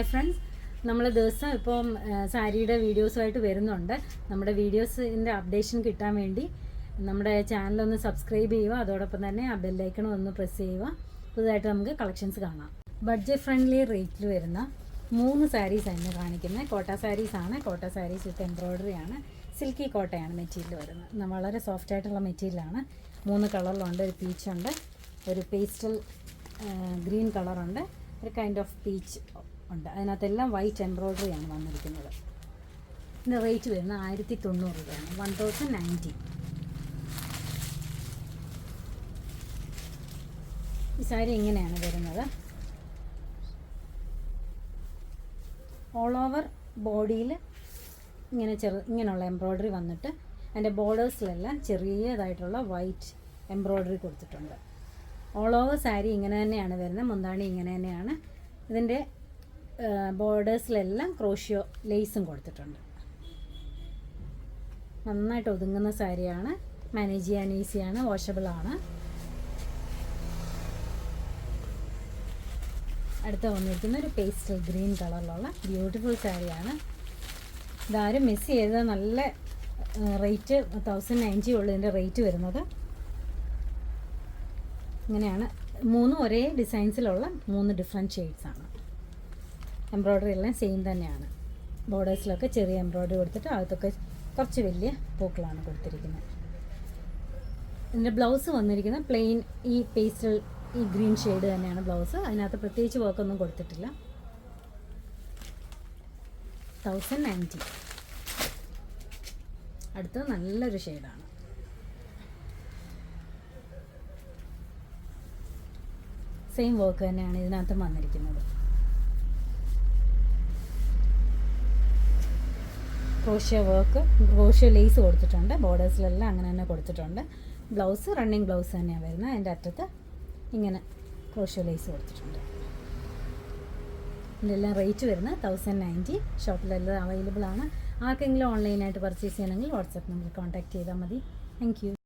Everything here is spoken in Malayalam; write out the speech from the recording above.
ഫ്രണ്ട്സ്, നമ്മൾ ദിവസം ഇപ്പം സാരിയുടെ വീഡിയോസുമായിട്ട് വരുന്നുണ്ട്. നമ്മുടെ വീഡിയോസിൻ്റെ അപ്ഡേഷൻ കിട്ടാൻ വേണ്ടി നമ്മുടെ ചാനലൊന്ന് സബ്സ്ക്രൈബ് ചെയ്യുക. അതോടൊപ്പം തന്നെ ആ ബെല്ലൈക്കൺ ഒന്ന് പ്രസ് ചെയ്യുക. പുതുതായിട്ട് നമുക്ക് കളക്ഷൻസ് കാണാം. ബഡ്ജറ്റ് ഫ്രണ്ട്ലി റേറ്റിൽ വരുന്ന 3 സാരീസ് ആണ് കാണിക്കുന്നത്. കോട്ട സാരീസാണ്. കോട്ട സാരീസ് വിത്ത് എംബ്രോയ്ഡറി ആണ്. സിൽക്കി കോട്ടയാണ് മെറ്റീരിയൽ വരുന്നത്. വളരെ സോഫ്റ്റ് ആയിട്ടുള്ള മെറ്റീരിയലാണ്. 3 കളറിലുണ്ട്. ഒരു പീച്ചുണ്ട്, ഒരു പേസ്റ്റൽ ഗ്രീൻ കളറുണ്ട്, ഒരു കൈൻഡ് ഓഫ് പീച്ച് ഉണ്ട്. അതിനകത്തെല്ലാം വൈറ്റ് എംബ്രോയ്ഡറി ആണ് വന്നിരിക്കുന്നത്. ഇതിൻ്റെ റേറ്റ് വരുന്നത് 1090 രൂപയാണ്. 1090. ഈ സാരി ഇങ്ങനെയാണ് വരുന്നത്. ഓൾ ഓവർ ബോഡിയിൽ ഇങ്ങനെയുള്ള എംബ്രോയ്ഡറി വന്നിട്ട് അതിൻ്റെ ബോർഡേഴ്സിലെല്ലാം ചെറിയതായിട്ടുള്ള വൈറ്റ് എംബ്രോയ്ഡറി കൊടുത്തിട്ടുണ്ട്. ഓൾ ഓവർ സാരി ഇങ്ങനെ തന്നെയാണ് വരുന്നത്. മുന്താണി ഇങ്ങനെ തന്നെയാണ്. ഇതിൻ്റെ ബോർഡേഴ്സിലെല്ലാം ക്രോഷ്യോ ലേസും കൊടുത്തിട്ടുണ്ട്. നന്നായിട്ട് ഒതുങ്ങുന്ന സാരിയാണ്. മാനേജ് ചെയ്യാൻ ഈസിയാണ്, വാഷബിളാണ്. അടുത്ത വന്നിരിക്കുന്ന ഒരു പേസ്റ്റൽ ഗ്രീൻ കളറിലുള്ള ബ്യൂട്ടിഫുൾ സാരിയാണ്. ഇതാരും മിസ് ചെയ്ത നല്ല റേറ്റ് 1090 ഉള്ളൂ ഇതിൻ്റെ റേറ്റ് വരുന്നത്. ഇങ്ങനെയാണ്. 3 ഒരേ ഡിസൈൻസിലുള്ള 3 ഡിഫറെൻറ്റ് ഷെയ്ഡ്സാണ്. എംബ്രോയ്ഡറി എല്ലാം സെയിം തന്നെയാണ്. ബോർഡേഴ്സിലൊക്കെ ചെറിയ എംബ്രോയ്ഡറി കൊടുത്തിട്ട് അകത്തൊക്കെ കുറച്ച് വലിയ പൂക്കളാണ് കൊടുത്തിരിക്കുന്നത്. ഇതിൻ്റെ ബ്ലൗസ് വന്നിരിക്കുന്നത് പ്ലെയിൻ ഈ പേസ്റ്റൽ ഈ ഗ്രീൻ ഷെയ്ഡ് തന്നെയാണ് ബ്ലൗസ്. അതിനകത്ത് പ്രത്യേകിച്ച് വർക്കൊന്നും കൊടുത്തിട്ടില്ല. 1090. അടുത്തത് നല്ലൊരു ഷെയ്ഡാണ്. സെയിം വർക്ക് തന്നെയാണ് ഇതിനകത്തും വന്നിരിക്കുന്നത്. ക്രോഷ്യോ വർക്ക്, ക്രോഷ്യോ ലേസ് കൊടുത്തിട്ടുണ്ട്. ബോർഡേഴ്സിലെല്ലാം അങ്ങനെ തന്നെ കൊടുത്തിട്ടുണ്ട്. ബ്ലൗസ് റണ്ണിങ് ബ്ലൗസ് തന്നെയാണ് വരുന്നത്. അതിൻ്റെ അറ്റത്ത് ഇങ്ങനെ ക്രോഷ്യോ ലേസ് കൊടുത്തിട്ടുണ്ട്. ഇതിൻ്റെ റേറ്റ് വരുന്നത് 1090. ഷോപ്പിലെല്ലാം അവൈലബിൾ ആണ്. ആർക്കെങ്കിലും ഓൺലൈനായിട്ട് പർച്ചേസ് ചെയ്യണമെങ്കിൽ വാട്സാപ്പ് നമ്പറിൽ കോൺടാക്റ്റ് ചെയ്താൽ മതി. Thank you.